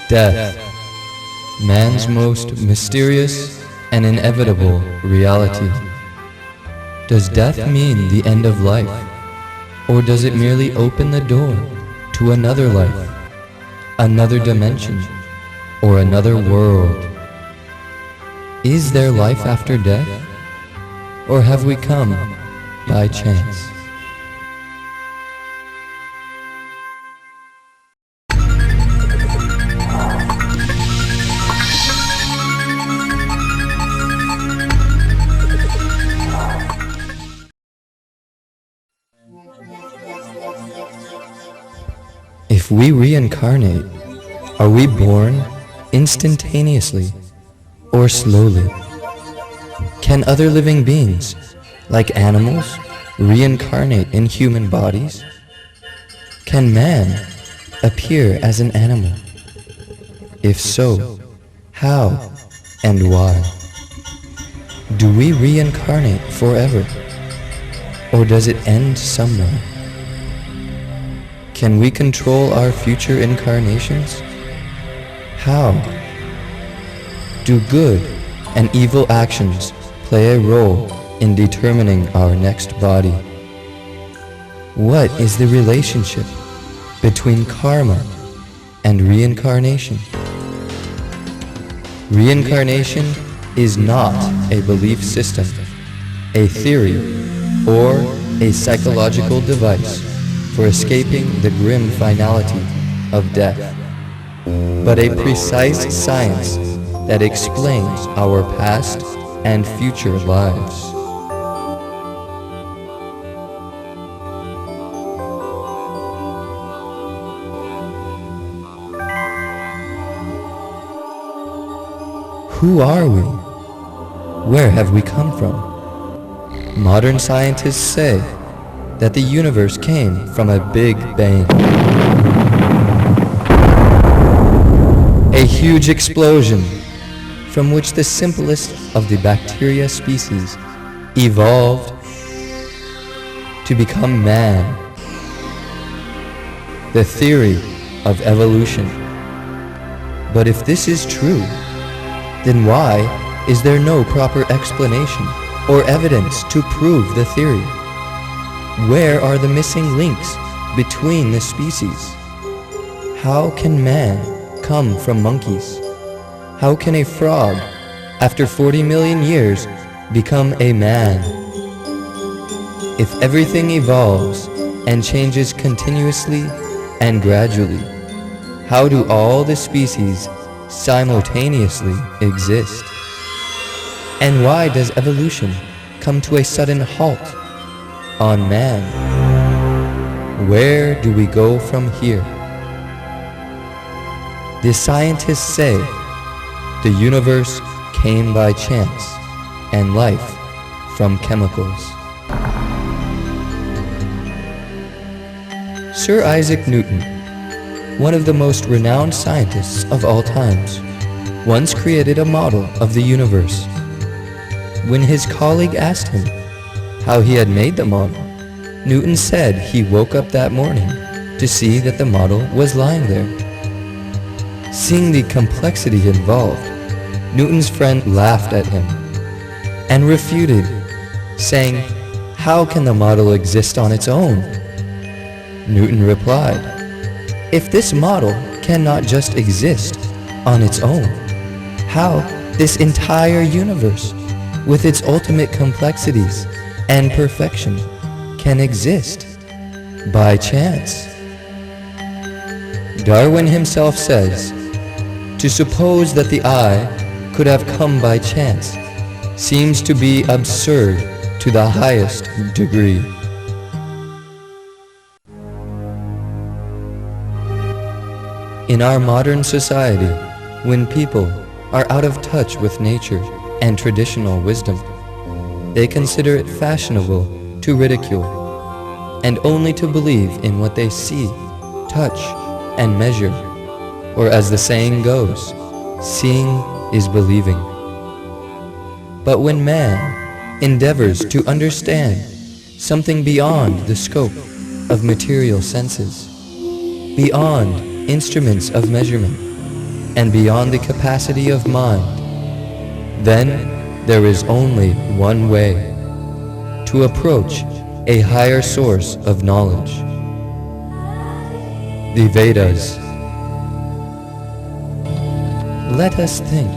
Death, man's most mysterious and inevitable reality. Does death mean the end of life, or does it merely open the door to another life, another dimension, or another world? Is there life after death, or have we come by chance? If we reincarnate, are we born instantaneously or slowly? Can other living beings, like animals, reincarnate in human bodies? Can man appear as an animal? If so, how and why? Do we reincarnate forever, or does it end somewhere? Can we control our future incarnations? How? Do good and evil actions play a role in determining our next body? What is the relationship between karma and reincarnation? Reincarnation is not a belief system, a theory, or a psychological device for escaping the grim finality of death, but a precise science that explains our past and future lives. Who are we? Where have we come from? Modern scientists say that the universe came from a big bang. A huge explosion from which the simplest of the bacteria species evolved to become man. The theory of evolution. But if this is true, then why is there no proper explanation or evidence to prove the theory? Where are the missing links between the species? How can man come from monkeys? How can a frog, after 40 million years, become a man? If everything evolves and changes continuously and gradually, how do all the species simultaneously exist? And why does evolution come to a sudden halt on man? Where do we go from here? The scientists say the universe came by chance and life from chemicals. Sir Isaac Newton, one of the most renowned scientists of all times, once created a model of the universe. When his colleague asked him how he had made the model, Newton said he woke up that morning to see that the model was lying there. Seeing the complexity involved, Newton's friend laughed at him and refuted, saying, "How can the model exist on its own?" Newton replied, "If this model cannot just exist on its own, how this entire universe, with its ultimate complexities and perfection, can exist by chance?" Darwin himself says, "To suppose that the eye could have come by chance seems to be absurd to the highest degree." In our modern society, when people are out of touch with nature and traditional wisdom, they consider it fashionable to ridicule and only to believe in what they see, touch, and measure, or as the saying goes, seeing is believing. But when man endeavors to understand something beyond the scope of material senses, beyond instruments of measurement, and beyond the capacity of mind, then there is only one way to approach a higher source of knowledge. The Vedas. Let us think,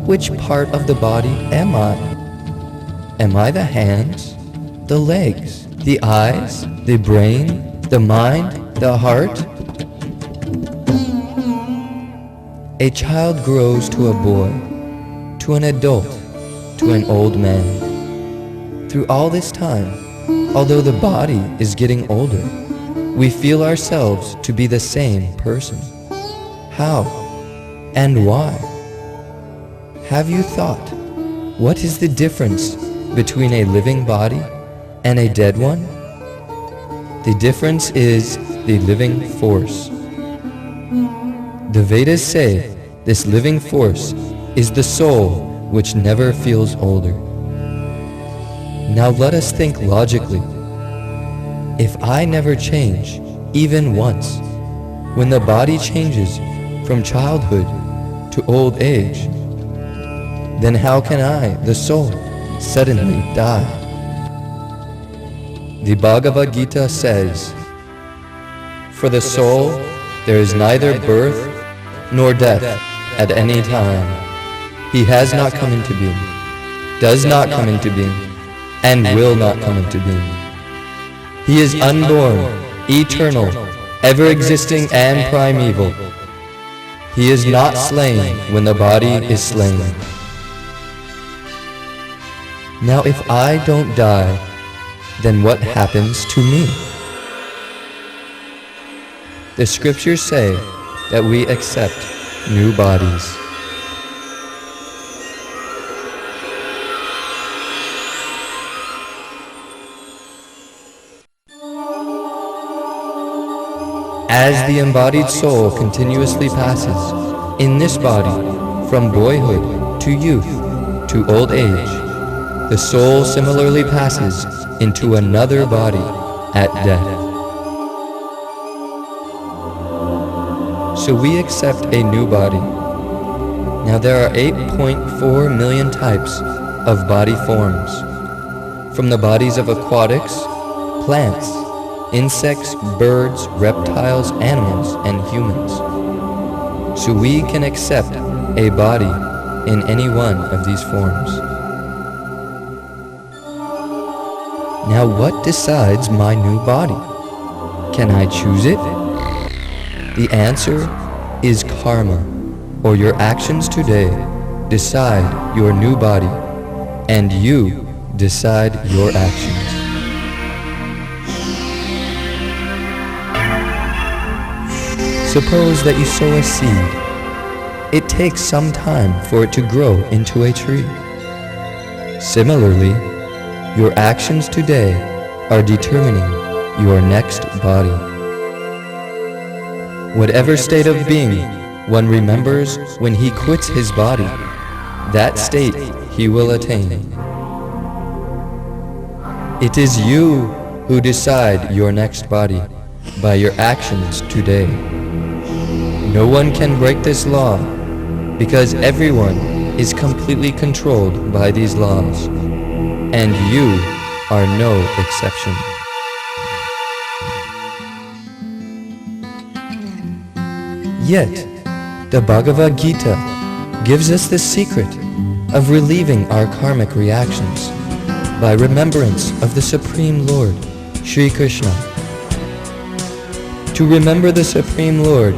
which part of the body am I? Am I the hands, the legs, the eyes, the brain, the mind, the heart? A child grows to a boy, to an adult, to an old man. Through all this time, although the body is getting older, we feel ourselves to be the same person. How and why? Have you thought, what is the difference between a living body and a dead one? The difference is the living force. The Vedas say this living force is the soul which never feels older. Now let us think logically. If I never change, even once, when the body changes from childhood to old age, then how can I, the soul, suddenly die? The Bhagavad-Gita says, "For the soul there is neither birth nor death at any time. He has not come into being, does not come into being, and will not come into being. He is unborn, eternal, ever-existing and primeval. He is not slain when the body is slain." Now if I don't die, then what happens to me? The scriptures say that we accept new bodies. As the embodied soul continuously passes in this body from boyhood to youth to old age, the soul similarly passes into another body at death. So we accept a new body. Now there are 8.4 million types of body forms, from the bodies of aquatics, plants, insects, birds, reptiles, animals, and humans. So we can accept a body in any one of these forms. Now what decides my new body? Can I choose it? The answer is karma, or your actions today decide your new body, and you decide your actions. Suppose that you sow a seed. It takes some time for it to grow into a tree. Similarly, your actions today are determining your next body. Whatever state of being one remembers when he quits his body, that state he will attain. It is you who decide your next body by your actions today. No one can break this law because everyone is completely controlled by these laws, and you are no exception. Yet, the Bhagavad-Gita gives us the secret of relieving our karmic reactions by remembrance of the Supreme Lord, Sri Krishna. To remember the Supreme Lord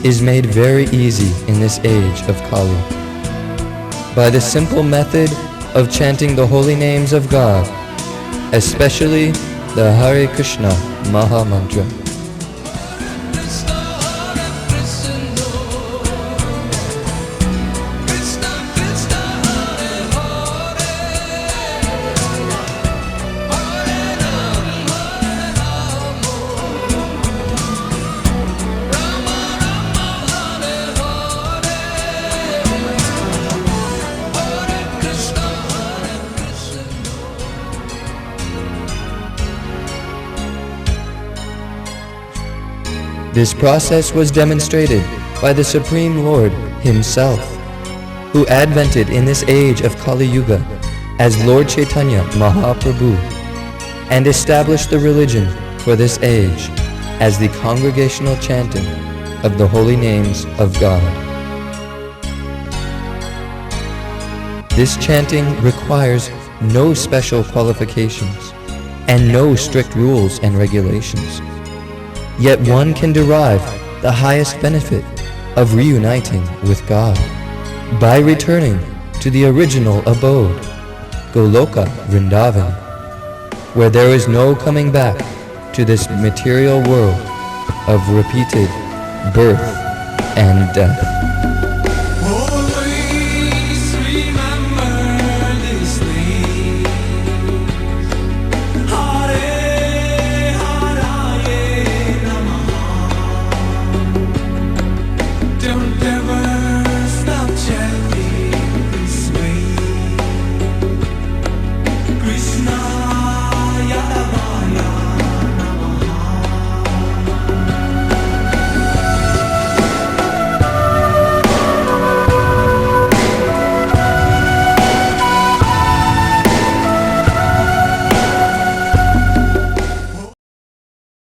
is made very easy in this age of Kali, by the simple method of chanting the holy names of God, especially the Hare Krishna Maha Mantra. This process was demonstrated by the Supreme Lord himself, who advented in this age of Kali Yuga as Lord Chaitanya Mahaprabhu, and established the religion for this age as the congregational chanting of the holy names of God. This chanting requires no special qualifications and no strict rules and regulations. Yet one can derive the highest benefit of reuniting with God by returning to the original abode, Goloka Vrindavan, where there is no coming back to this material world of repeated birth and death.